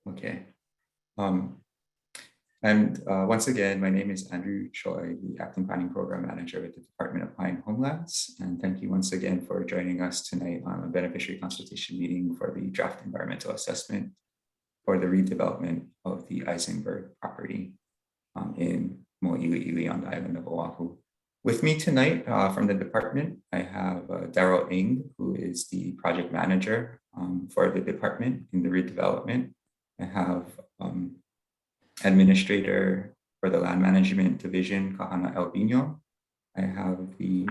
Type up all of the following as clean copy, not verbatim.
Okay. Once again, my name is Andrew Choi, the Acting Planning Program Manager with the Department of Planning and Homelands. And thank you once again for joining us tonight on a beneficiary consultation meeting for the draft environmental assessment for the redevelopment of the Isenberg property in Mo'ili'ili on the island of Oahu. With me tonight from the department, I have Daryl Ng, who is the project manager for the department in the redevelopment. I have administrator for the land management division, Kahana Albino. I have the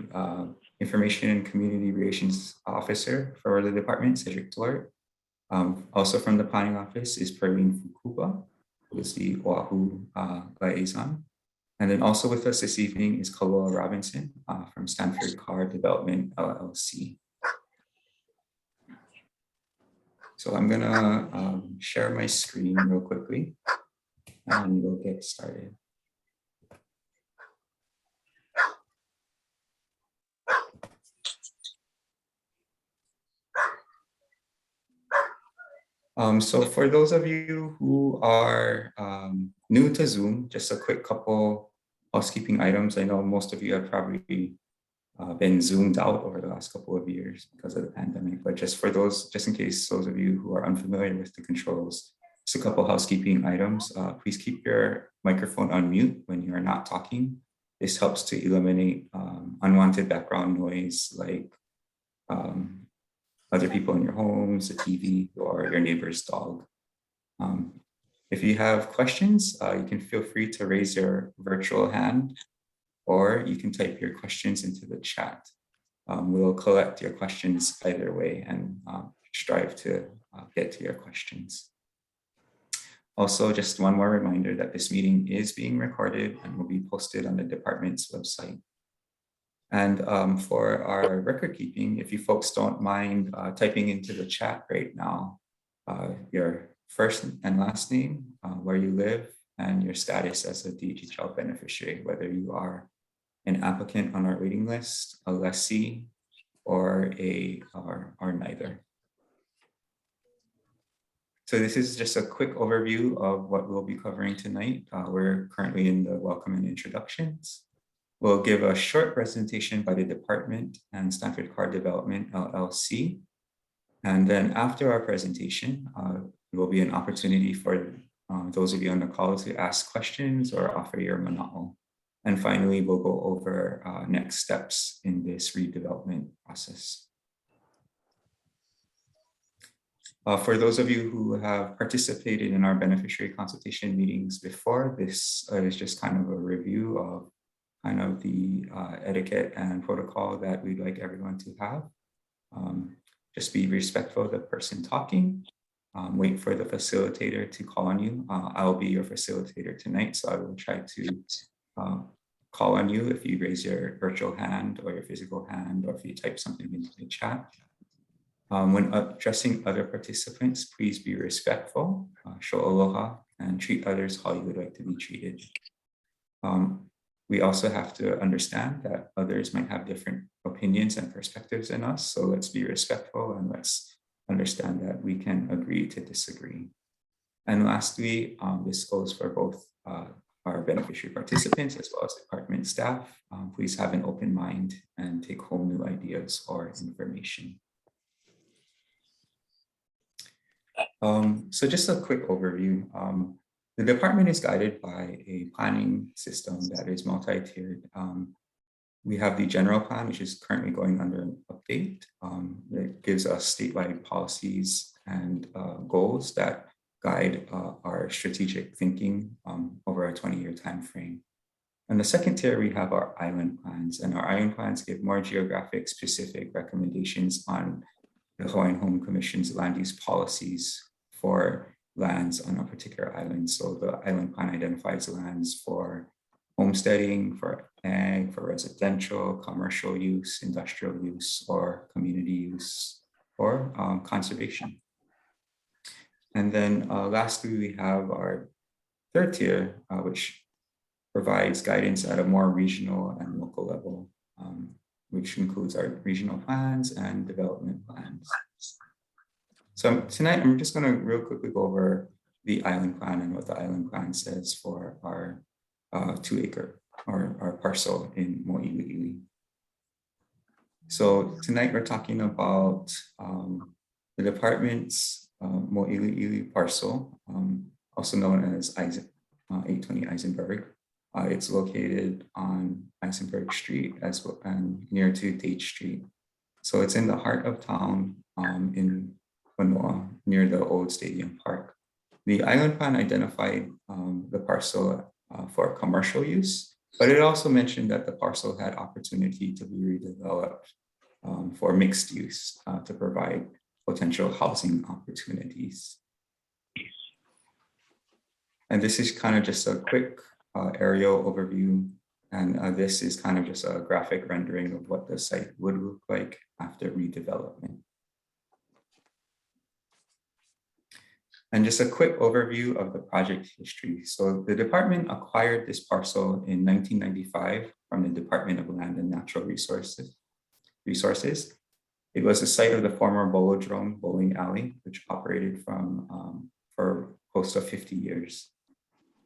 information and community relations officer for the department, Cedric Dwart. Also from the planning office is Perlene Fukuba, who is the Oahu liaison. And then also with us this evening is Kaloa Robinson from Stanford Car Development, LLC. So I'm gonna share my screen real quickly and we'll get started. So for those of you who are new to Zoom, just a quick couple housekeeping items. I know most of you have probably been zoomed out over the last couple of years because of the pandemic, but just in case those of you who are unfamiliar with the controls, just a couple housekeeping items. Please keep your microphone on mute when you are not talking. This helps to eliminate unwanted background noise like other people in your homes, the TV, or your neighbor's dog. If you have questions, you can feel free to raise your virtual hand, or you can type your questions into the chat. We'll collect your questions either way and strive to get to your questions. Also, just one more reminder that this meeting is being recorded and will be posted on the department's website. And for our record keeping, if you folks don't mind typing into the chat right now, your first and last name, where you live, and your status as a DHHL beneficiary, whether you are an applicant on our waiting list, a lessee, or neither. So this is just a quick overview of what we'll be covering tonight. We're currently in the welcome and introductions. We'll give a short presentation by the department and Stanford Car Development, LLC. And then after our presentation, there will be an opportunity for those of you on the call to ask questions or offer your mana'o. And finally, we'll go over next steps in this redevelopment process. For those of you who have participated in our beneficiary consultation meetings before, this is just kind of a review of kind of the etiquette and protocol that we'd like everyone to have. Just be respectful of the person talking. Wait for the facilitator to call on you. I'll be your facilitator tonight, so I will try to call on you if you raise your virtual hand or your physical hand, or if you type something into the chat. When addressing other participants, please be respectful, show aloha, and treat others how you would like to be treated. We also have to understand that others might have different opinions and perspectives than us, so let's be respectful and let's understand that we can agree to disagree. And lastly, this goes for both our beneficiary participants as well as department staff. Please have an open mind and take home new ideas or information. So just a quick overview. The department is guided by a planning system that is multi-tiered. We have the general plan, which is currently going under an update. It gives us statewide policies and goals that guide our strategic thinking over a 20-year time frame. And the second tier, we have our island plans, and our island plans give more geographic specific recommendations on the Hawaiian Home Commission's land use policies for lands on a particular island. So the island plan identifies lands for homesteading, for ag, for residential, commercial use, industrial use, or community use, or conservation. And then lastly, we have our third tier, which provides guidance at a more regional and local level, which includes our regional plans and development plans. So tonight, I'm just going to real quickly go over the island plan and what the island plan says for our 2-acre or our parcel in Mo'iliili. So tonight we're talking about the department's Mo'iliili parcel, also known as 820 Isenberg. It's located on Isenberg Street as well and near to Date Street. So it's in the heart of town in Manoa, near the old stadium park. The island plan identified the parcel for commercial use, but it also mentioned that the parcel had opportunity to be redeveloped for mixed use to provide potential housing opportunities. And this is kind of just a quick aerial overview. And this is kind of just a graphic rendering of what the site would look like after redevelopment. And just a quick overview of the project history. So the department acquired this parcel in 1995 from the Department of Land and Natural Resources. It was the site of the former Bolodrome bowling alley, which operated for close to 50 years.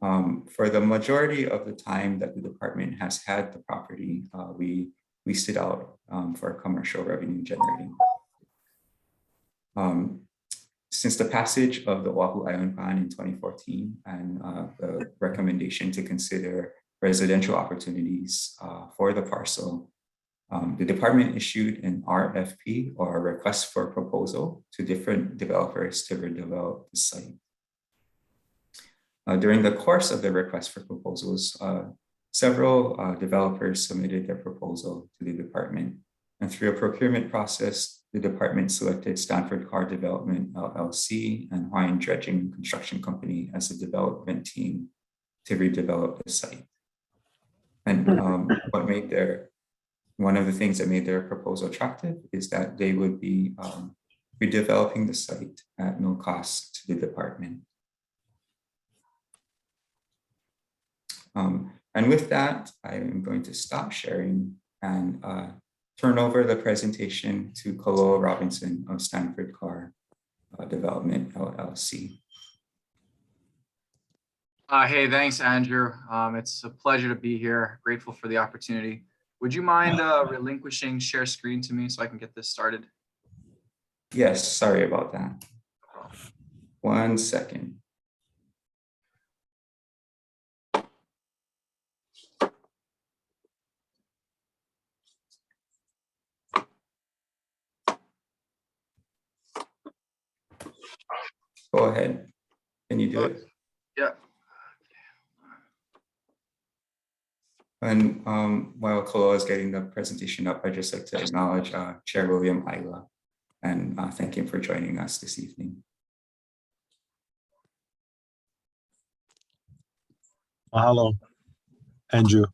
For the majority of the time that the department has had the property, we leased it out for commercial revenue generating. Since the passage of the Oahu Island Plan in 2014 and the recommendation to consider residential opportunities for the parcel, the department issued an RFP, or a request for proposal, to different developers to redevelop the site. During the course of the request for proposals, several developers submitted their proposal to the department. And through a procurement process, the department selected Stanford Car Development, LLC, and Hawaiian Dredging Construction Company as a development team to redevelop the site. And one of the things that made their proposal attractive is that they would be redeveloping the site at no cost to the department. And with that, I am going to stop sharing and turn over the presentation to Kaloa Robinson of Stanford Car Development, LLC. Hey, thanks, Andrew. It's a pleasure to be here. Grateful for the opportunity. Would you mind relinquishing share screen to me so I can get this started? Yes, sorry about that. 1 second. Go ahead. Can you do it? Yeah. And while Kaloa is getting the presentation up, I'd just like to acknowledge Chair William Aila and thank him for joining us this evening. Mahalo, Andrew.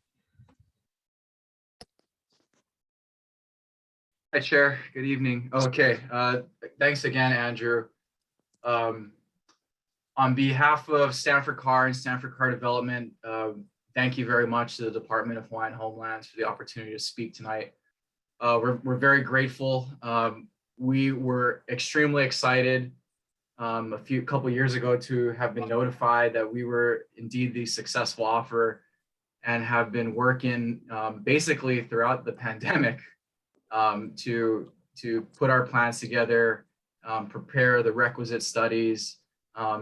Hi, Chair. Good evening. Okay. Thanks again, Andrew. On behalf of Stanford Car and Stanford Car Development, thank you very much to the Department of Hawaiian Homelands for the opportunity to speak tonight. We're very grateful. We were extremely excited a couple years ago to have been notified that we were indeed the successful offer, and have been working basically throughout the pandemic to put our plans together, prepare the requisite studies,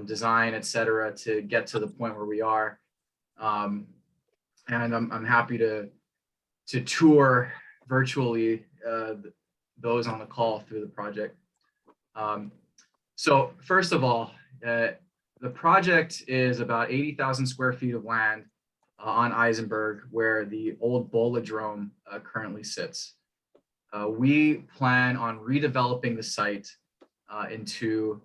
design, et cetera, to get to the point where we are. And I'm happy to tour virtually those on the call through the project. So first of all, the project is about 80,000 square feet of land on Isenberg, where the old Bolodrome currently sits. We plan on redeveloping the site into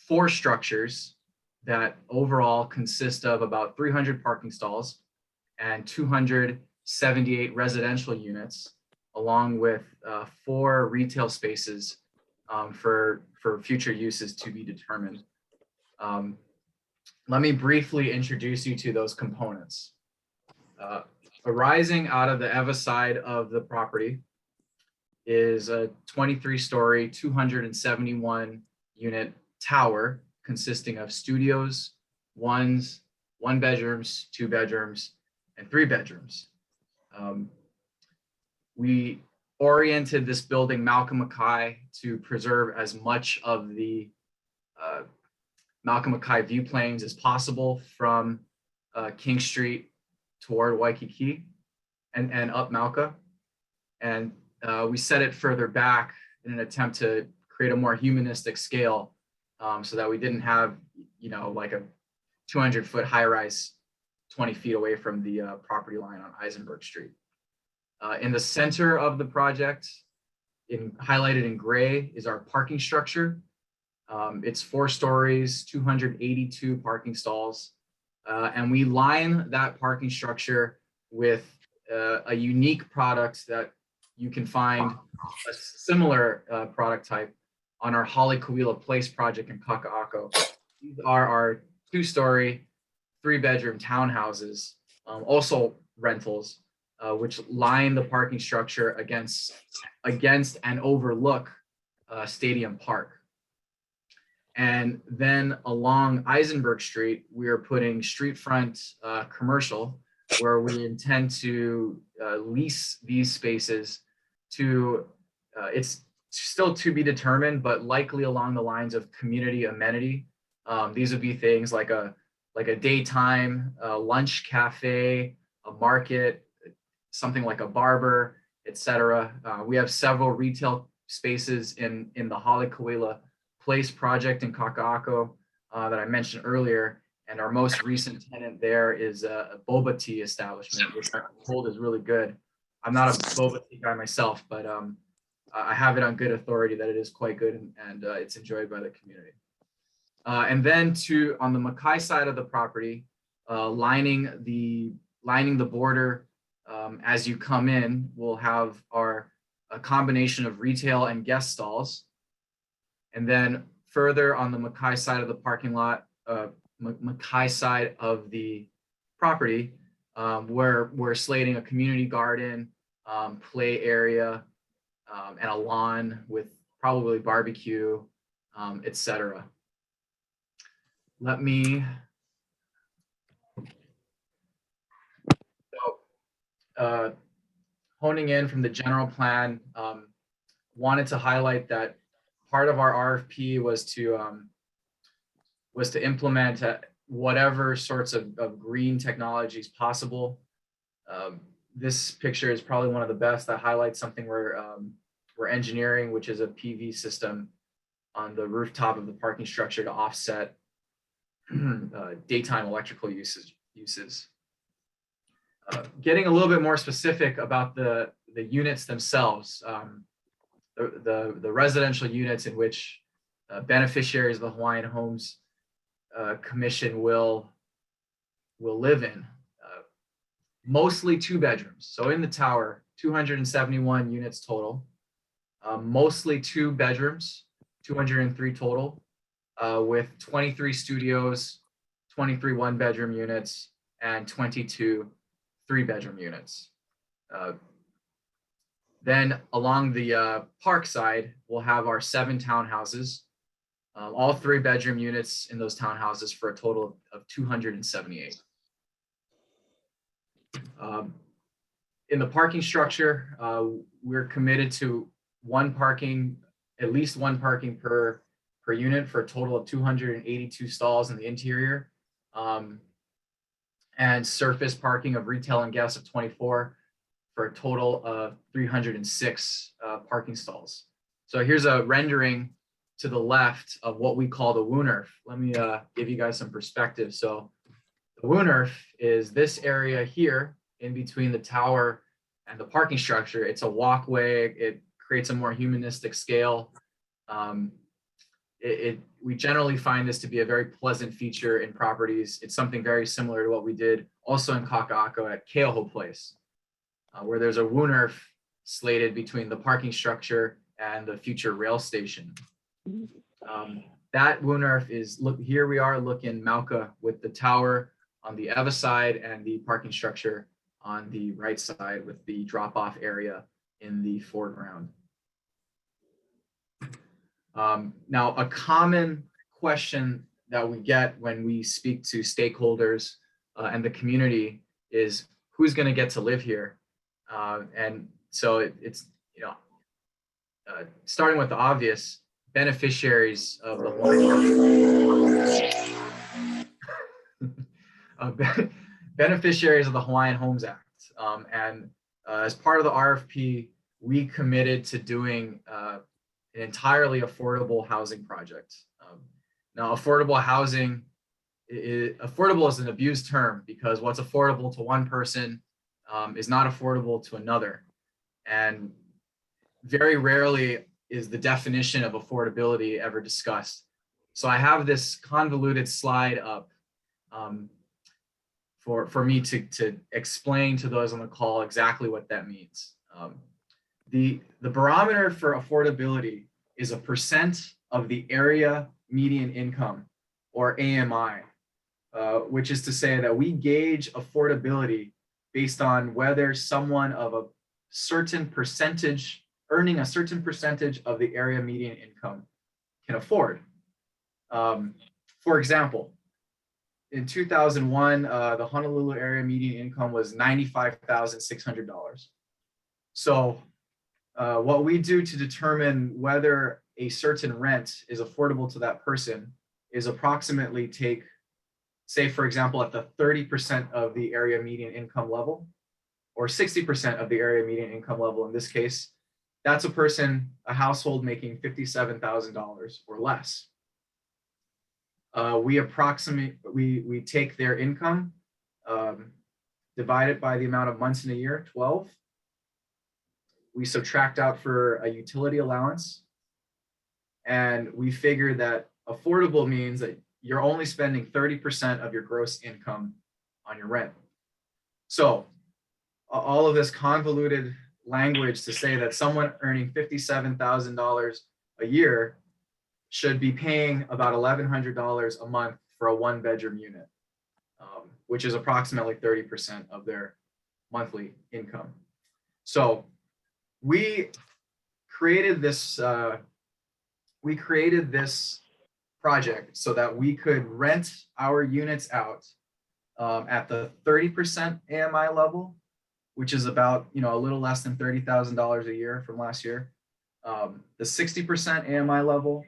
4 structures that overall consist of about 300 parking stalls and 278 residential units, along with 4 retail spaces for future uses to be determined. Let me briefly introduce you to those components. Arising out of the Eva side of the property is a 23-story, 271 unit tower consisting of studios, one bedrooms, 2 bedrooms, and 3 bedrooms. We oriented this building, Malcolm Mackay, to preserve as much of the Malcolm Mackay view planes as possible from King Street toward Waikiki and up Malka. And we set it further back in an attempt to create a more humanistic scale, so that we didn't have, like a 200-foot high-rise 20 feet away from the property line on Isenberg Street. In the center of the project, highlighted in gray, is our parking structure. It's 4 stories, 282 parking stalls, and we line that parking structure with a unique product that you can find a similar product type on our Halekuila Place project in Kaka'ako. These are our 2-story, 3-bedroom townhouses, also rentals, which line the parking structure against and overlook Stadium Park. And then along Isenberg Street, we are putting street front commercial, where we intend to lease these spaces to, it's still to be determined, but likely along the lines of community amenity. These would be things like a daytime lunch cafe, a market, something like a barber, etc. We have several retail spaces in the Halekuila Place project in Kaka'ako that I mentioned earlier. And our most recent tenant there is a boba tea establishment, which I'm told is really good. I'm not a boba tea guy myself, but I have it on good authority that it is quite good, and it's enjoyed by the community. And then on the Mackay side of the property, lining the border as you come in, we'll have a combination of retail and guest stalls. And then further on the Mackay side of the parking lot, Mackay side of the property, we're slating a community garden, play area, and a lawn with probably barbecue, etc. Let me, honing in from the general plan, wanted to highlight that part of our RFP was to implement whatever sorts of green technologies possible. This picture is probably one of the best that highlights something we're engineering, which is a PV system on the rooftop of the parking structure to offset daytime electrical uses. Getting a little bit more specific about the units themselves, the residential units in which beneficiaries of the Hawaiian Homes Commission will live in, mostly 2 bedrooms. So in the tower, 271 units total, mostly 2 bedrooms, 203 total, with 23 studios, 23 1-bedroom units, and 22 3-bedroom units. Then along the park side, we'll have our 7 townhouses, all 3-bedroom units in those townhouses for a total of 278. In the parking structure, we're committed to at least one parking per unit for a total of 282 stalls in the interior, and surface parking of retail and guests of 24 for a total of 306 parking stalls. So here's a rendering to the left of what we call the Woonerf. Let me give you guys some perspective. So the Woonerf is this area here in between the tower and the parking structure. It's a walkway. It creates a more humanistic scale. We generally find this to be a very pleasant feature in properties. It's something very similar to what we did also in Kaka'ako at Keoho Place, where there's a Woonerf slated between the parking structure and the future rail station. That Woonerf is, here we are looking Mauka with the tower on the Eva side and the parking structure on the right side with the drop-off area in the foreground. Now, a common question that we get when we speak to stakeholders and the community is who's going to get to live here. And so it's, you know, starting with the obvious, beneficiaries of the beneficiaries of the Hawaiian Homes Act. As part of the RFP, we committed to doing an entirely affordable housing project. Now, affordable housing, affordable is an abused term because what's affordable to one person is not affordable to another. And very rarely is the definition of affordability ever discussed. So I have this convoluted slide up for me to explain to those on the call exactly what that means. The barometer for affordability is a percent of the area median income, or AMI, which is to say that we gauge affordability based on whether someone of a certain percentage, earning a certain percentage of the area median income can afford. For example, in 2001, the Honolulu area median income was $95,600. So what we do to determine whether a certain rent is affordable to that person is approximately take, say, for example, at the 30% of the area median income level, or 60% of the area median income level in this case, that's a person, a household making $57,000 or less. We take their income, divide it by the amount of months in a year, 12. We subtract out for a utility allowance, and we figure that affordable means that you're only spending 30% of your gross income on your rent. So all of this convoluted language to say that someone earning $57,000 a year should be paying about $1,100 a month for a one-bedroom unit, which is approximately 30% of their monthly income. So we created this project so that we could rent our units out at the 30% AMI level, which is about, you know, a little less than $30,000 a year from last year. The 60% AMI level,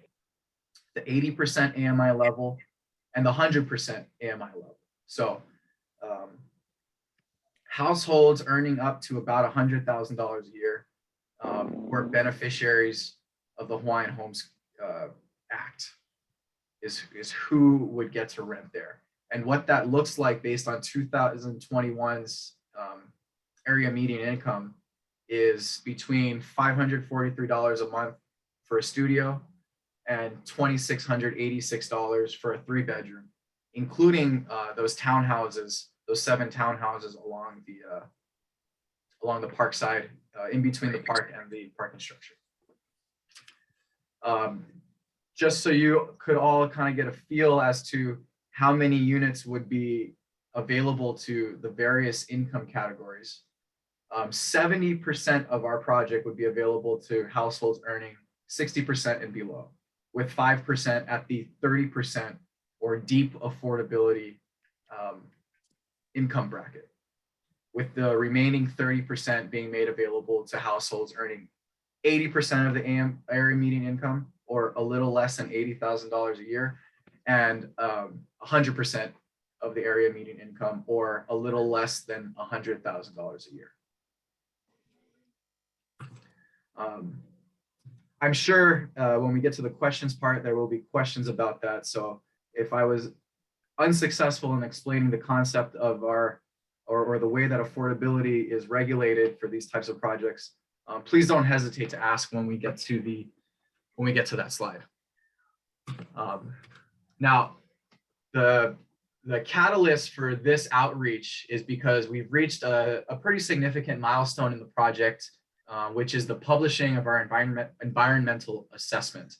the 80% AMI level, and the 100% AMI level. So households earning up to about $100,000 a year were beneficiaries of the Hawaiian Homes Act, is who would get to rent there. And what that looks like based on 2021's area median income is between $543 a month for a studio and $2,686 for a 3-bedroom, including those townhouses, those 7 townhouses along the park side, in between the park and the parking structure. Just so you could all kind of get a feel as to how many units would be available to the various income categories. 70% of our project would be available to households earning 60% and below, with 5% at the 30% or deep affordability income bracket, with the remaining 30% being made available to households earning 80% of the area median income, or a little less than $80,000 a year, and 100% of the area median income, or a little less than $100,000 a year. I'm sure when we get to the questions part, there will be questions about that. So if I was unsuccessful in explaining the concept of our, or the way that affordability is regulated for these types of projects, please don't hesitate to ask when we get to that slide. Now, the catalyst for this outreach is because we've reached a pretty significant milestone in the project, which is the publishing of our environmental assessment.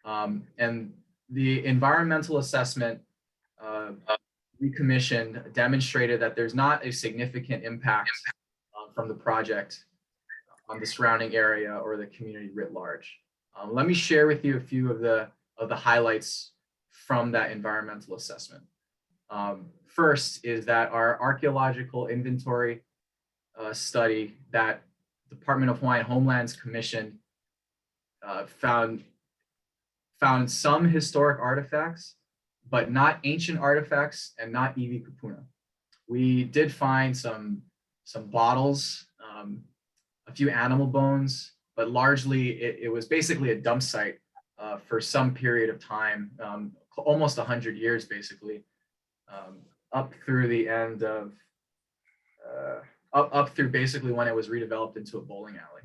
And the environmental assessment we commissioned demonstrated that there's not a significant impact from the project on the surrounding area or the community writ large. Let me share with you a few of the highlights from that environmental assessment. First is that our archaeological inventory study that Department of Hawaiian Homelands commissioned found some historic artifacts, but not ancient artifacts and not iwi kupuna. We did find some bottles, a few animal bones, but largely it was basically a dump site for some period of time, almost 100 years basically, up through the end of, up through basically when it was redeveloped into a bowling alley.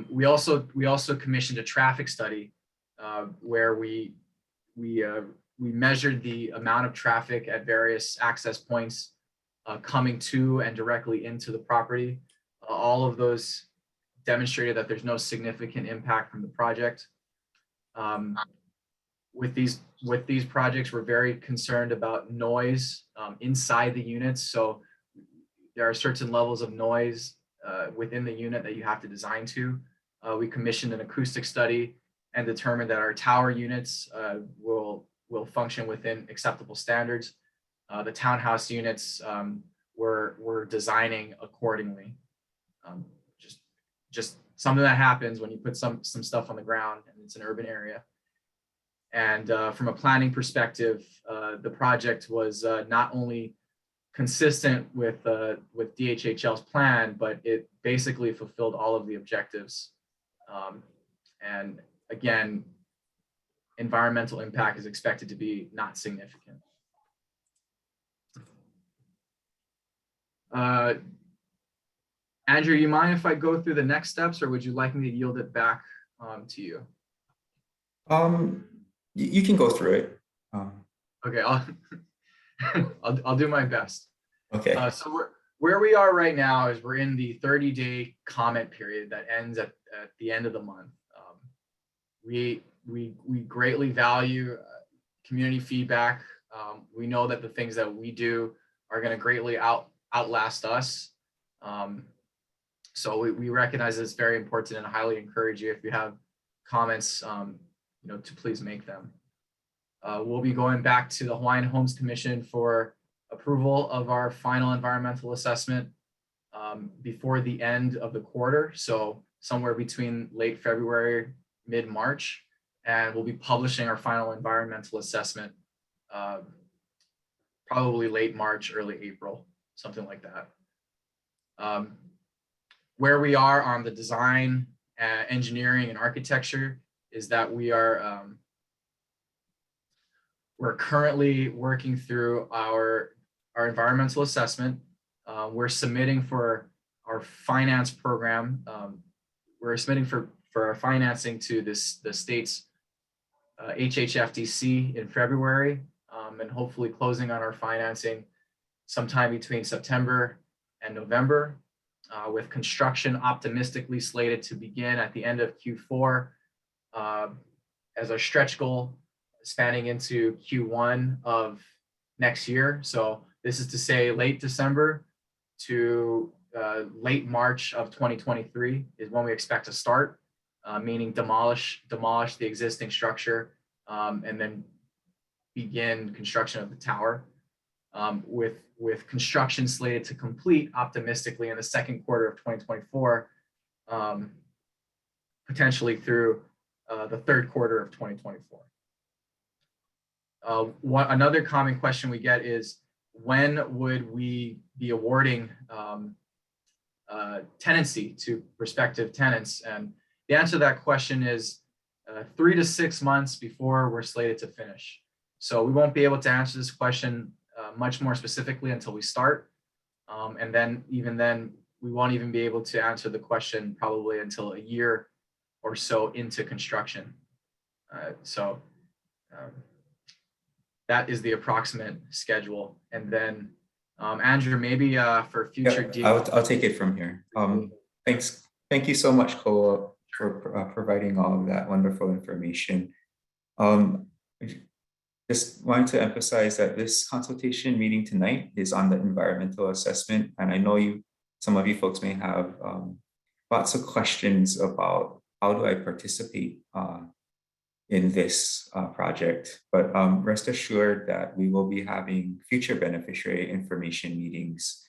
We also commissioned a traffic study where we measured the amount of traffic at various access points coming to and directly into the property. All of those demonstrated that there's no significant impact from the project. With these projects, we're very concerned about noise inside the units. So there are certain levels of noise within the unit that you have to design to. We commissioned an acoustic study and determined that our tower units will function within acceptable standards. The townhouse units we're designing accordingly. Just something that happens when you put some stuff on the ground and it's an urban area. And from a planning perspective, the project was not only consistent with DHHL's plan, but it basically fulfilled all of the objectives. And again, environmental impact is expected to be not significant. Andrew, you mind if I go through the next steps, or would you like me to yield it back to you? You can go through it. Okay, I'll do my best. Okay. So where we are right now is we're in the 30-day comment period that ends at the end of the month. We greatly value community feedback. We know that the things that we do are going to greatly outlast us. So we recognize it's very important and highly encourage you, if you have comments, to please make them. We'll be going back to the Hawaiian Homes Commission for approval of our final environmental assessment before the end of the quarter. So somewhere between late February, mid-March, and we'll be publishing our final environmental assessment probably late March, early April, something like that. Where we are on the design, engineering, and architecture is that we're currently working through our environmental assessment. We're submitting for our finance program. We're submitting for our financing to the state's HHFDC in February, and hopefully closing on our financing sometime between September and November, with construction optimistically slated to begin at the end of Q4 as our stretch goal, spanning into Q1 of next year. So this is to say late December to late March of 2023 is when we expect to start, meaning demolish the existing structure and then begin construction of the tower, with construction slated to complete optimistically in the second quarter of 2024, potentially through the third quarter of 2024. Another common question we get is, when would we be awarding tenancy to prospective tenants? And the answer to that question is 3 to 6 months before we're slated to finish. So we won't be able to answer this question much more specifically until we start. And then even then, we won't even be able to answer the question probably until a year or so into construction. That is the approximate schedule. And then Andrew, maybe for future deals. I'll take it from here. Thanks. Thank you so much, Koa, for providing all of that wonderful information. Just wanted to emphasize that this consultation meeting tonight is on the environmental assessment. And I know some of you folks may have lots of questions about how do I participate in this project. But rest assured that we will be having future beneficiary information meetings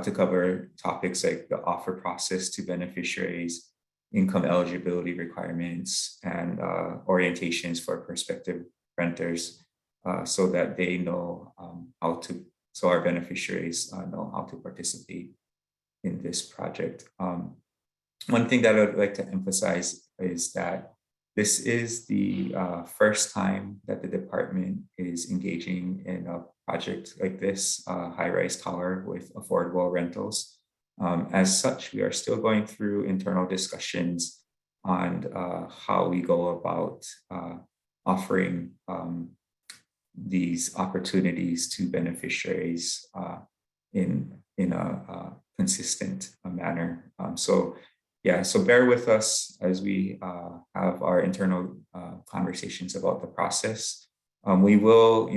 to cover topics like the offer process to beneficiaries, income eligibility requirements, and orientations for prospective renters, so that they know so our beneficiaries know how to participate in this project. One thing that I would like to emphasize is that this is the first time that the department is engaging in a project like this, high-rise tower with affordable rentals. As such, we are still going through internal discussions on how we go about offering these opportunities to beneficiaries in a consistent manner. So bear with us as we have our internal conversations about the process. We will,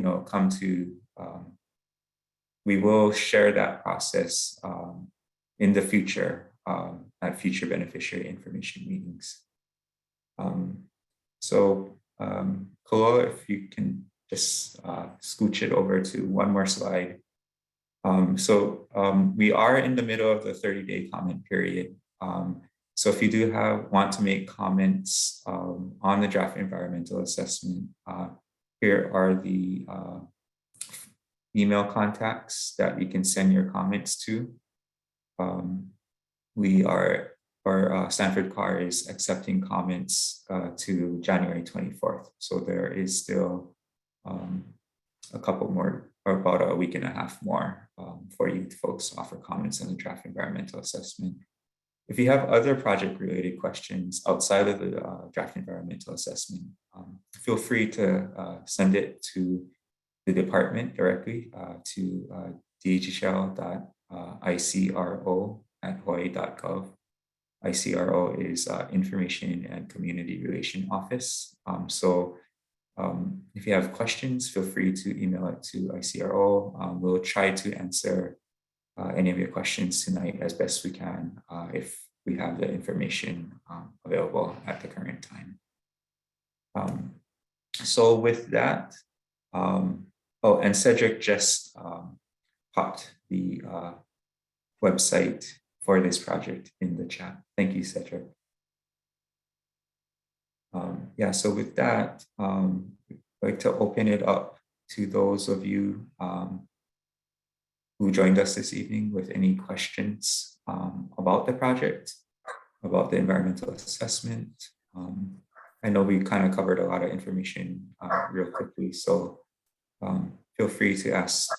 we will share that process in the future at future beneficiary information meetings. Kolo, if you can just scooch it over to one more slide. We are in the middle of the 30-day comment period. So if you do want to make comments on the draft environmental assessment, here are the email contacts that you can send your comments to. Stanford CAR is accepting comments to January 24th. So there is still a couple more, or about a week and a half more for you folks to offer comments on the draft environmental assessment. If you have other project-related questions outside of the draft environmental assessment, feel free to send it to the department directly to dhl.icro@hawaii.gov. ICRO is Information and Community Relation Office. If you have questions, feel free to email it to ICRO. We'll try to answer any of your questions tonight as best we can if we have the information available at the current time. So with that, and Cedric just popped the website for this project in the chat. Thank you, Cedric. So with that, I'd like to open it up to those of you who joined us this evening with any questions about the project, about the environmental assessment. I know we kind of covered a lot of information real quickly, so feel free to ask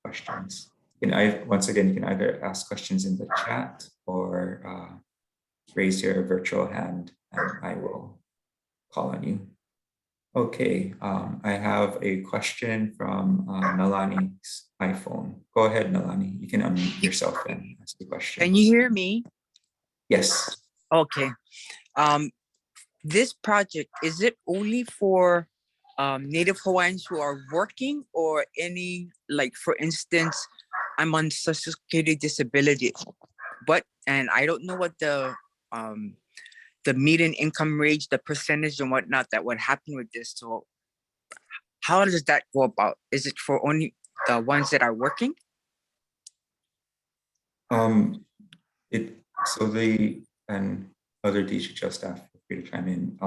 questions. Once again, you can either ask questions in the chat or raise your virtual hand and I will call on you. Okay, I have a question from Nalani's iPhone. Go ahead, Nalani. You can unmute yourself and ask the question. Can you hear me? Yes. Okay. This project, is it only for Native Hawaiians who are working, or any, like, for instance, I'm on Social Security disability, and I don't know what the median income range, the percentage and whatnot that would happen with this. So how does that go about? Is it for only the ones that are working? And other DHHL staff, feel free to chime in.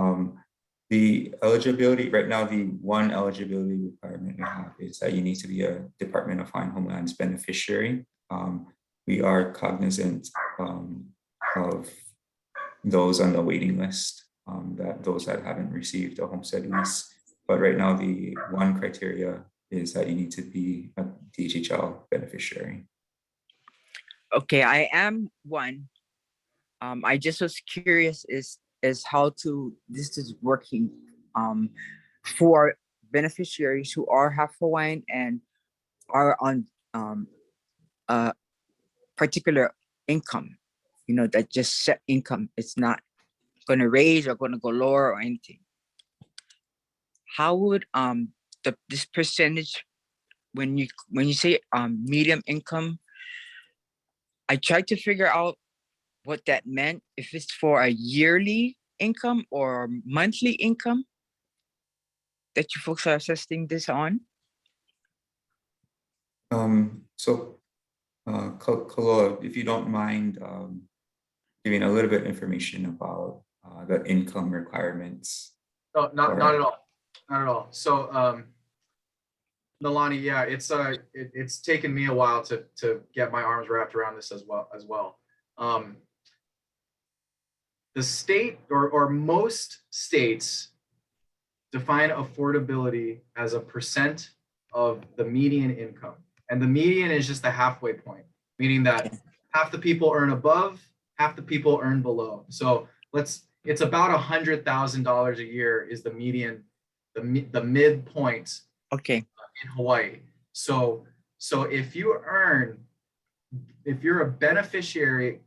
The eligibility, right now, the one eligibility requirement we have is that you need to be a Department of Hawaiian Homeland's beneficiary. We are cognizant of those on the waiting list, those that haven't received a homestead lease. But right now, the one criteria is that you need to be a DHHL beneficiary. Okay, I am one. I just was curious is how this is working for beneficiaries who are half Hawaiian and are on a particular income, that just set income. It's not going to raise or going to go lower or anything. How would this percentage, when you say medium income, I tried to figure out what that meant, if it's for a yearly income or monthly income. that you folks are assessing this on? Kaloa, if you don't mind giving a little bit of information about the income requirements. No, not at all. Not at all. So, Nalani, yeah, it's taken me a while to get my arms wrapped around this as well. The state or most states define affordability as a percent of the median income. And the median is just the halfway point, meaning that half the people earn above, half the people earn below. So it's about $100,000 a year is the median, the midpoint Okay. in Hawaii. So if you're a beneficiary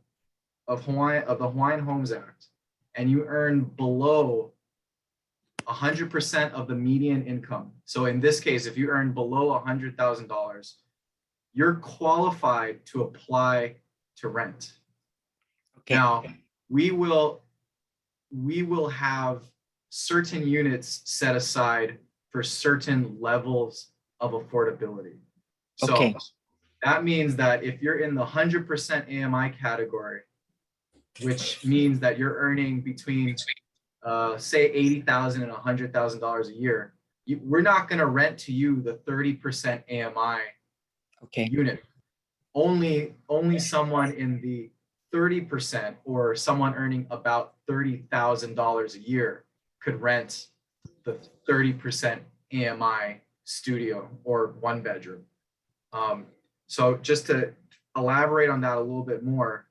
of the Hawaiian Homes Act and you earn below 100% of the median income. So in this case, if you earn below $100,000, you're qualified to apply to rent. Okay. Now, we will have certain units set aside for certain levels of affordability. So Okay. that means that if you're in the 100% AMI category, which means that you're earning between say $80,000 and $100,000 a year, we're not going to rent to you the 30% AMI unit. Only someone in the 30% or someone earning about $30,000 a year could rent the 30% AMI studio or one bedroom. So just to elaborate on that a little bit more,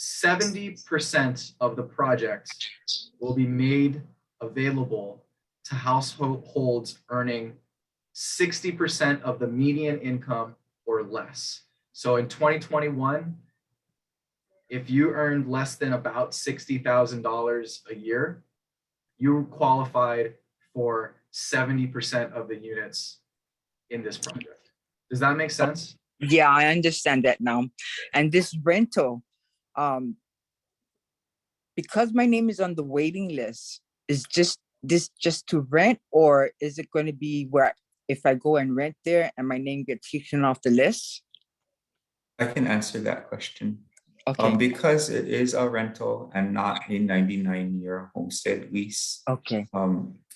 70% of the projects will be made available to households earning 60% of the median income or less. So in 2021, if you earned less than about $60,000 a year, you qualified for 70% of the units in this project. Does that make sense? Yeah, I understand that now. And this rental, because my name is on the waiting list, is this just to rent, or is it going to be where if I go and rent there and my name gets taken off the list? I can answer that question. Okay. Because it is a rental and not a 99-year homestead lease. Okay.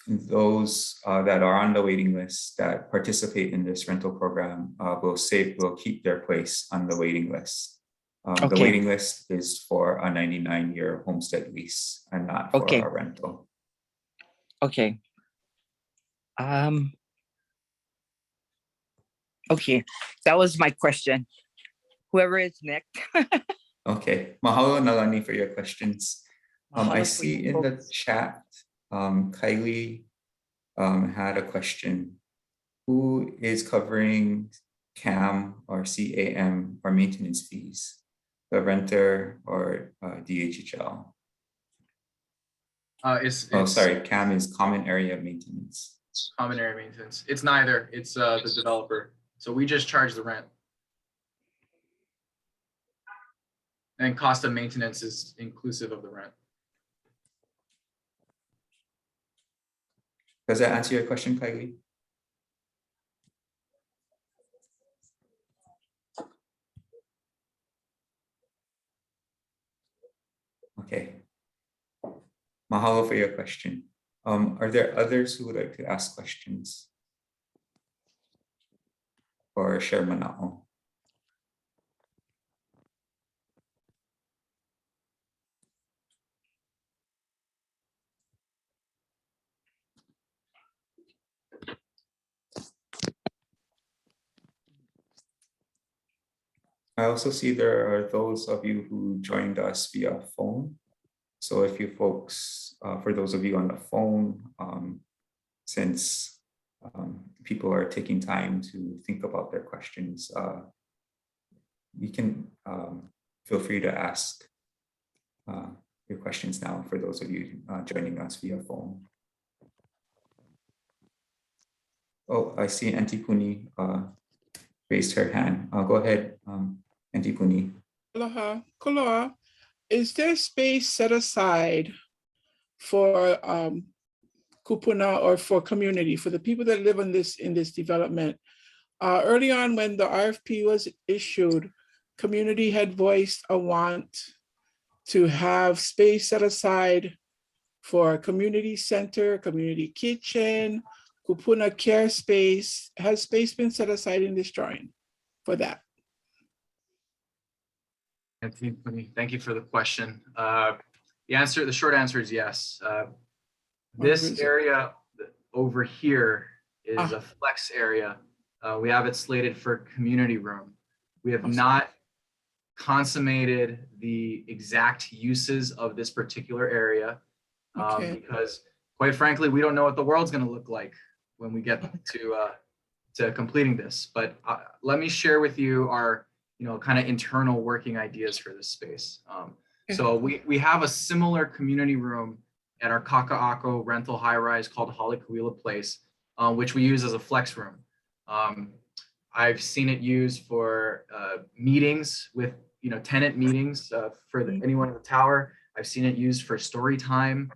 Those that are on the waiting list that participate in this rental program will keep their place on the waiting list. The waiting list is for a 99-year homestead lease and not for a rental. Okay. Okay, that was my question. Whoever is next. Okay, mahalo Nalani for your questions. I see in the chat, Kylie had a question. Who is covering CAM or CAM or maintenance fees? The renter or DHHL? Sorry, CAM is common area maintenance. Common area maintenance. It's neither. It's the developer. So we just charge the rent. And cost of maintenance is inclusive of the rent. Does that answer your question, Kylie? Okay. Mahalo for your question. Are there others who would like to ask questions or share manao? I also see there are those of you who joined us via phone. So if you folks, for those of you on the phone, since people are taking time to think about their questions, you can feel free to ask your questions now for those of you joining us via phone. Oh, I see Auntie Puni raised her hand. Go ahead, Auntie Puni. Aloha. Koloa, is there space set aside for kupuna or for community, for the people that live in this development. Early on when the RFP was issued, community had voiced a want to have space set aside for a community center, community kitchen, kupuna care space. Has space been set aside in this drawing for that? Thank you for the question. The short answer is yes. This area over here is a flex area. We have it slated for community room. We have not consummated the exact uses of this particular area because, quite frankly, we don't know what the world's going to look like when we get to completing this. But let me share with you our kind of internal working ideas for this space. So we have a similar community room at our Kaka'ako rental high-rise called Halikuila Place, which we use as a flex room. I've seen it used for meetings with tenant meetings for anyone in the tower. I've seen it used for story time.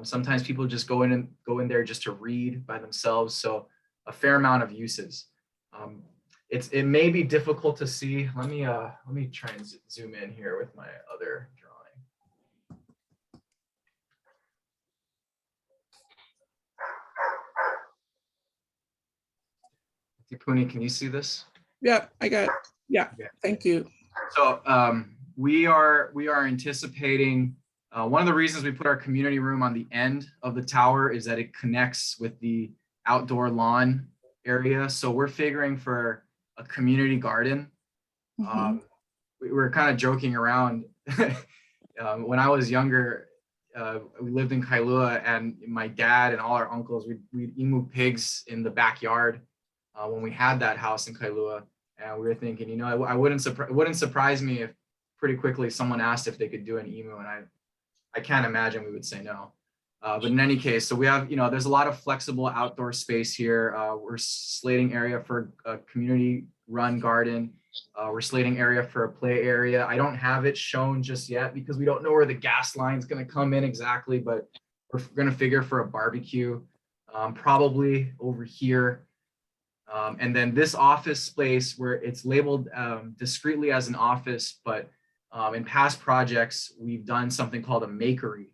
Sometimes people just go in there just to read by themselves. So a fair amount of uses. It may be difficult to see. Let me try and zoom in here with my other drawing. Tipuni, can you see this? Yeah, I got it. Yeah, thank you. So we are anticipating, one of the reasons we put our community room on the end of the tower is that it connects with the outdoor lawn area. So we're figuring for a community garden. We were kind of joking around. When I was younger, we lived in Kailua, and my dad and all our uncles, we'd emu pigs in the backyard when we had that house in Kailua. And we were thinking, it wouldn't surprise me if pretty quickly someone asked if they could do an emu, and I can't imagine we would say no. But in any case, so we have, there's a lot of flexible outdoor space here. We're slating area for a community-run garden. We're slating area for a play area. I don't have it shown just yet because we don't know where the gas line is going to come in exactly, but we're going to figure for a barbecue, probably over here. And then this office space where it's labeled discreetly as an office, but in past projects, we've done something called a makery.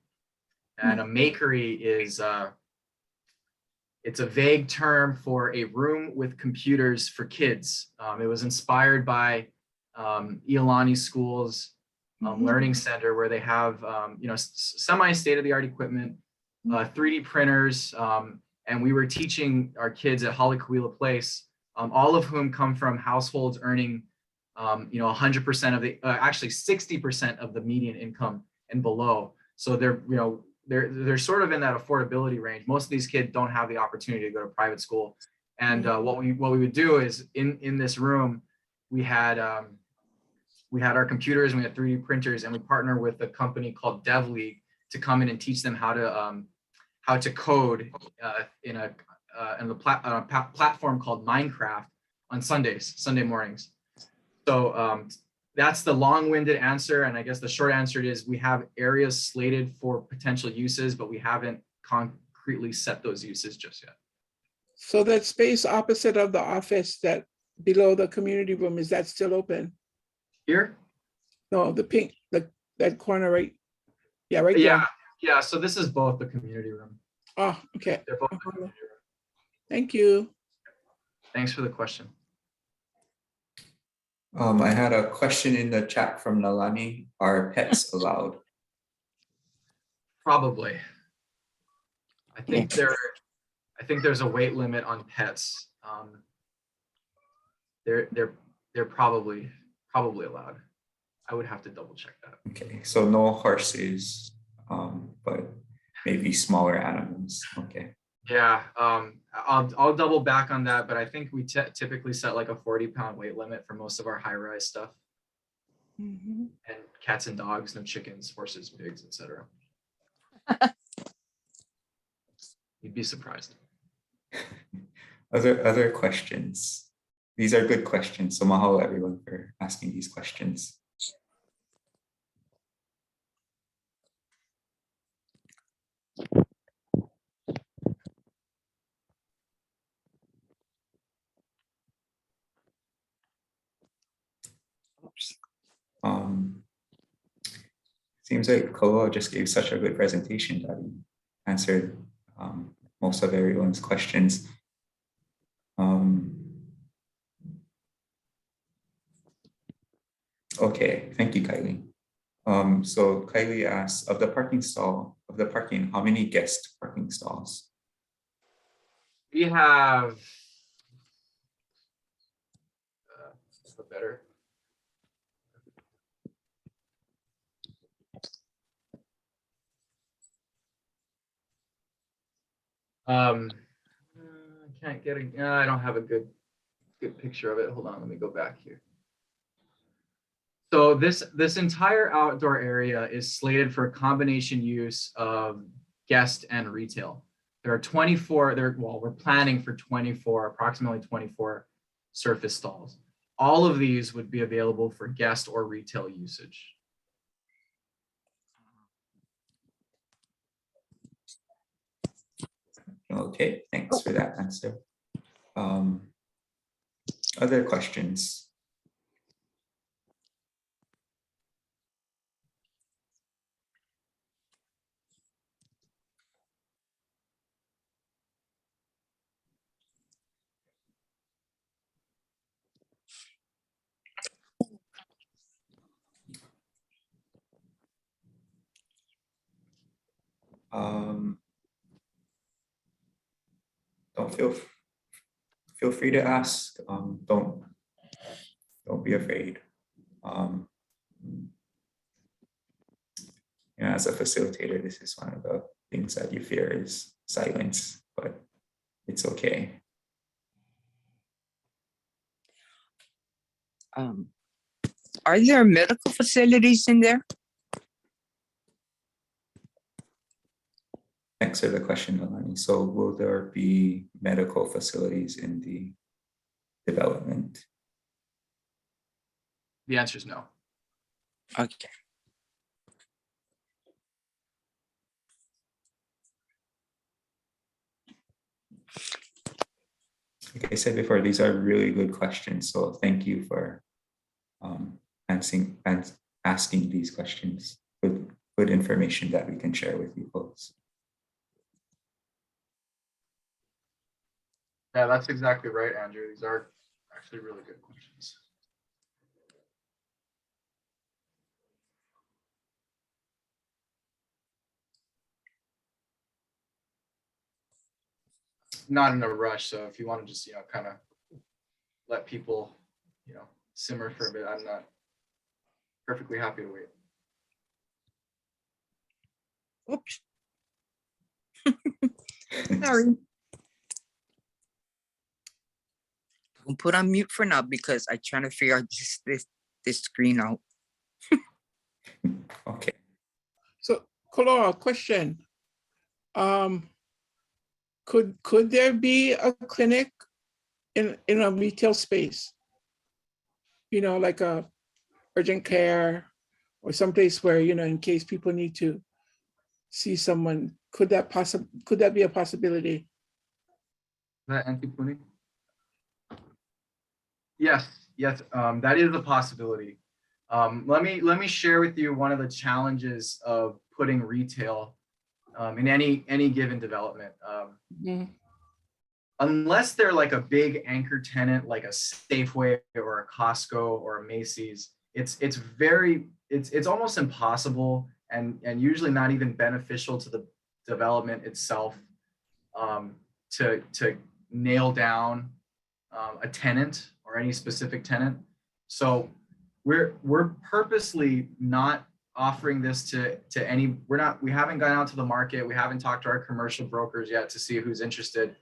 And a makery is, it's a vague term for a room with computers for kids. It was inspired by Iolani School's Learning Center, where they have, semi-state-of-the-art equipment, 3D printers, and we were teaching our kids at Halikuila Place, all of whom come from households earning, 100% of the, actually 60% of the median income and below. So they're sort of in that affordability range. Most of these kids don't have the opportunity to go to private school. And what we would do is in this room, we had our computers and we had 3D printers, and we partner with a company called DevLeague to come in and teach them how to code in a platform called Minecraft on Sunday mornings. So that's the long-winded answer. And I guess the short answer is we have areas slated for potential uses, but we haven't concretely set those uses just yet. So that space opposite of the office, that below the community room, is that still open? Here? No, the pink, that corner right. Yeah, right there. Yeah, so this is both the community room. Oh, okay. They're both the community room. Thank you. Thanks for the question. I had a question in the chat from Nalani. Are pets allowed? Probably. I think there's a weight limit on pets. They're probably allowed. I would have to double check that. Okay, so no horses, but maybe smaller animals. Okay. Yeah, I'll double back on that, but I think we typically set like a 40-pound weight limit for most of our high-rise stuff. And cats and dogs, no chickens, horses, pigs, etc. You'd be surprised. Other questions? These are good questions. So mahalo everyone for asking these questions. Seems like Kolo just gave such a good presentation that he answered most of everyone's questions. Okay, thank you, Kylie. So Kylie asks, of the parking, how many guest parking stalls? We have better. I can't get a. I don't have a good picture of it. Hold on, let me go back here. So this entire outdoor area is slated for a combination use of guest and retail. There are 24. Well, we're planning for 24, approximately 24 surface stalls. All of these would be available for guest or retail usage. Okay, thanks for that answer. Other questions? Don't feel free to ask. Don't be afraid. As a facilitator, this is one of the things that you fear is silence, but it's okay. Are there medical facilities in there? Thanks for the question, Melanie. So will there be medical facilities in the development? The answer is no. Okay. Like I said before, these are really good questions. So thank you for asking these questions. Good information that we can share with you folks. Yeah, that's exactly right, Andrew. These are actually really good questions. Not in a rush, so if you want to just kind of let people simmer for a bit, I'm not perfectly happy to wait. Oops. Sorry. I'll put on mute for now because I'm trying to figure out this screen out. Okay. So, Colora, question. Could there be a clinic in a retail space? Like a urgent care or someplace where, in case people need to see someone, could that be a possibility? Is that Antipuni? Yes, that is a possibility. Let me share with you one of the challenges of putting retail in any given development. Unless they're like a big anchor tenant, like a Safeway or a Costco or a Macy's, it's almost impossible and usually not even beneficial to the development itself to nail down a tenant or any specific tenant. So we're purposely not offering this to any. We haven't gone out to the market. We haven't talked to our commercial brokers yet to see who's interested.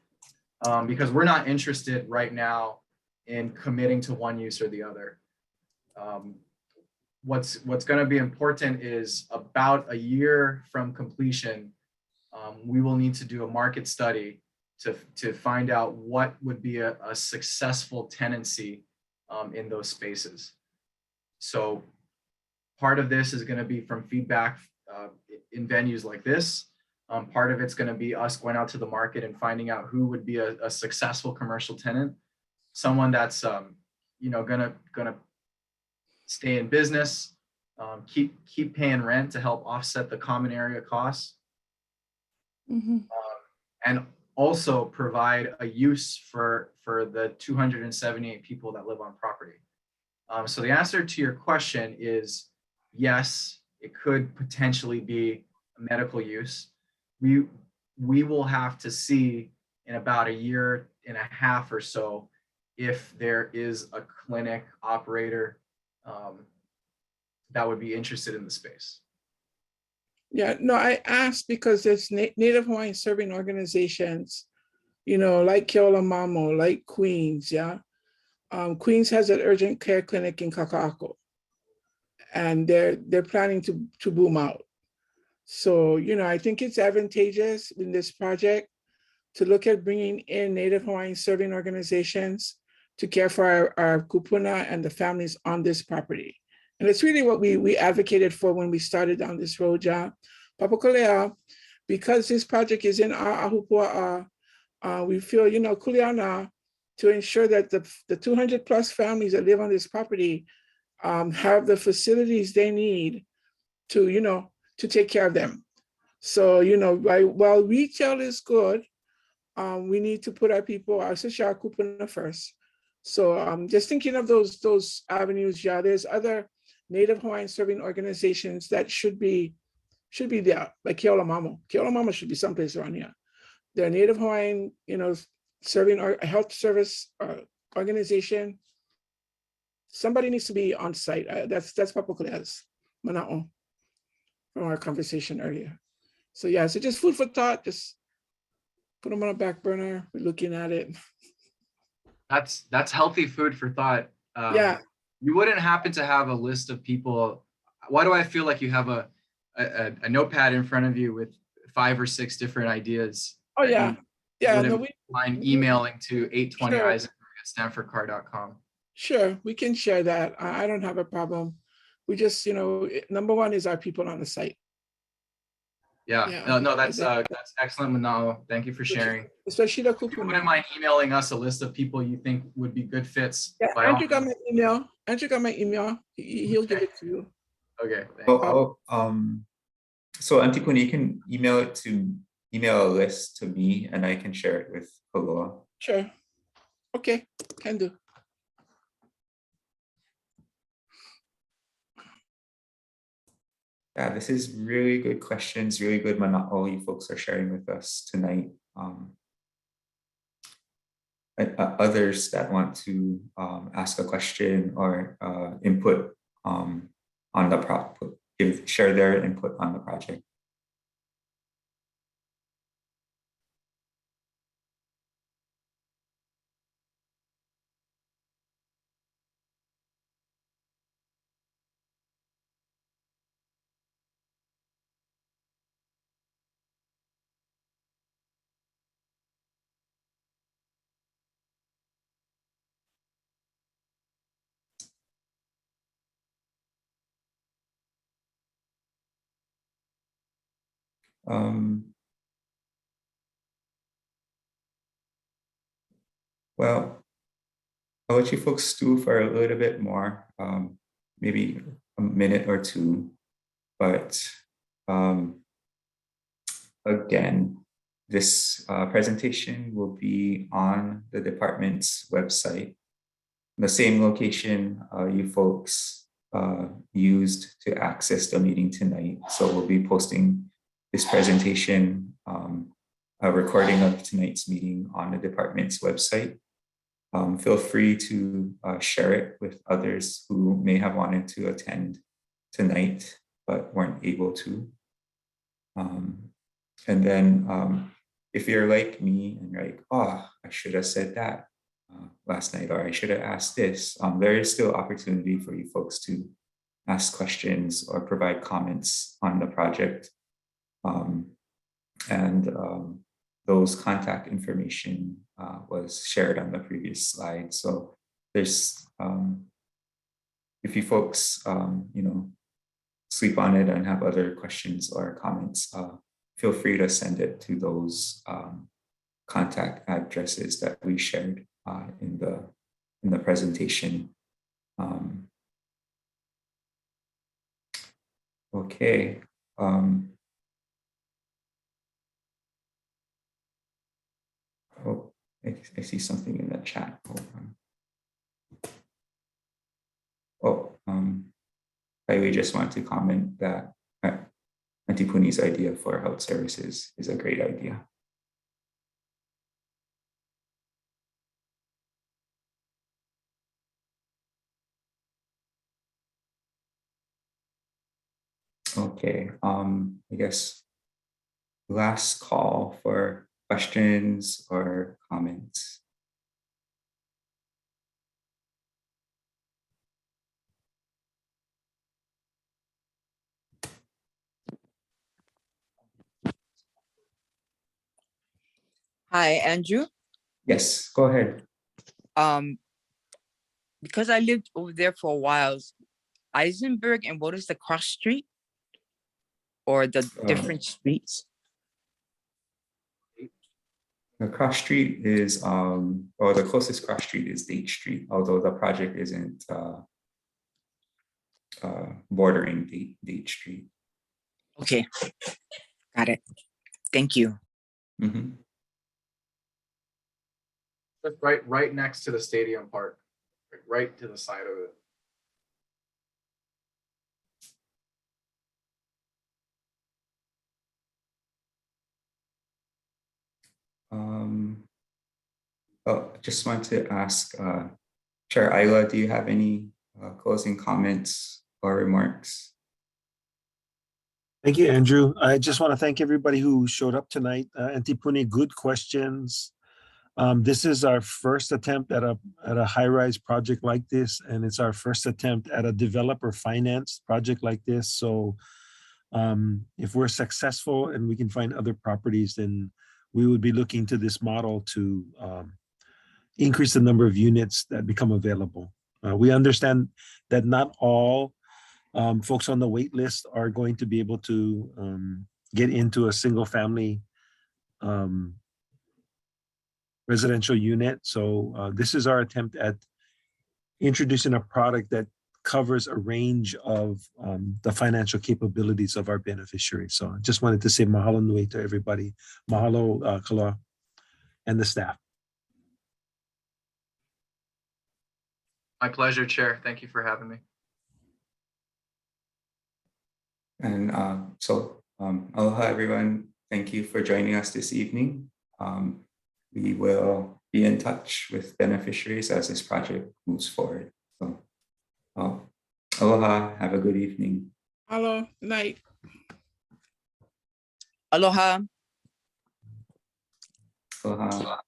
Because we're not interested right now in committing to one use or the other. What's going to be important is about a year from completion, we will need to do a market study to find out what would be a successful tenancy in those spaces. So part of this is going to be from feedback in venues like this. Part of it's going to be us going out to the market and finding out who would be a successful commercial tenant, someone that's gonna stay in business, keep paying rent to help offset the common area costs, Mhm. and also provide a use for the 278 people that live on property. So the answer to your question is yes, it could potentially be a medical use. We will have to see in about a year and a half or so if there is a clinic operator that would be interested in the space. Yeah, no, I asked because there's Native Hawaiian serving organizations, you know, like Keolamamo, like Queens, yeah. Queens has an urgent care clinic in Kaka'ako, and they're planning to boom out. So, you know, I think it's advantageous in this project to look at bringing in Native Hawaiian serving organizations to care for our kupuna and the families on this property. And it's really what we advocated for when we started down this road, ja. Papakolea, because this project is in Ahupua'a, we feel, you know, kuleana, to ensure that the 200 plus families that live on this property have the facilities they need to, you know, to take care of them. So, you know, while retail is good, we need to put our people, our social kupuna first. So just thinking of those avenues, yeah, there's other Native Hawaiian serving organizations that should be there, like Keolamamo. Keolamamo should be someplace around here. They're Native Hawaiian, you know, serving our health service organization. Somebody needs to be on site. That's Papakulea's mana'o from our conversation earlier. So yeah, so just food for thought. Just put them on a back burner. We're looking at it. That's healthy food for thought. Yeah. You wouldn't happen to have a list of people. Why do I feel like you have a notepad in front of you with 5 or 6 different ideas? Oh yeah. Yeah. No, mind emailing to 820 Sure. Isenberg@stanfordcar.com. Sure, we can share that. I don't have a problem. We just, you know, number one is our people on the site. Yeah. No, that's excellent, Manao. Thank you for sharing. Especially the If you wouldn't kupuna. mind emailing us a list of people you think would be good fits. Yeah, by all Andrew got means. my email. Andrew got my email. He'll give it to you. Okay. Thanks. So Auntie Kuni, you can email a list to me and I can share it with Kaloa. Sure. Okay, can do. Yeah, this is really good questions, really good mana'o you folks are sharing with us tonight. Others that want to ask a question or input on the project, share their input on the project. Well, I'll let you folks stew for a little bit more, maybe a minute or two, but again, this presentation will be on the department's website, the same location you folks used to access the meeting tonight. So we'll be posting this presentation, a recording of tonight's meeting on the department's website. Feel free to share it with others who may have wanted to attend tonight, but weren't able to. And then if you're like me and you're like, oh, I should have said that last night, or I should have asked this, there is still opportunity for you folks to ask questions or provide comments on the project. Those contact information was shared on the previous slide. So there's, if you folks, you know, sleep on it and have other questions or comments, feel free to send it to those contact addresses that we shared in the presentation. Okay. Oh, I see something in the chat. Hold on. Oh, I just want to comment that Auntie Puni's idea for health services is a great idea. Okay, I guess last call for questions or comments. Hi, Andrew. Yes, go ahead. Because I lived over there for a while, Isenberg and what is the cross street or the different streets? The cross street is, or the closest cross street is Date Street, although the project isn't bordering Date Street. Okay, got it. Thank you. Mhm. Just right next to the stadium park, right to the side of it. Oh, I just want to ask, Chair Ayla, do you have any closing comments or remarks? Thank you, Andrew. I just want to thank everybody who showed up tonight. Auntie Puni, good questions. This is our first attempt at a high-rise project like this, and it's our first attempt at a developer finance project like this. So if we're successful and we can find other properties, then we would be looking to this model to increase the number of units that become available. We understand that not all folks on the wait list are going to be able to get into a single family residential unit. So this is our attempt at introducing a product that covers a range of the financial capabilities of our beneficiaries. So I just wanted to say mahalo nui to everybody. Mahalo Kaloa and the staff. My pleasure, Chair. Thank you for having me. And aloha, everyone. Thank you for joining us this evening. We will be in touch with beneficiaries as this project moves forward. So, aloha, have a good evening. Hello, night. Aloha. Aloha.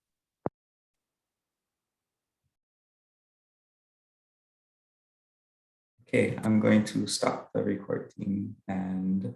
Okay, I'm going to stop the recording and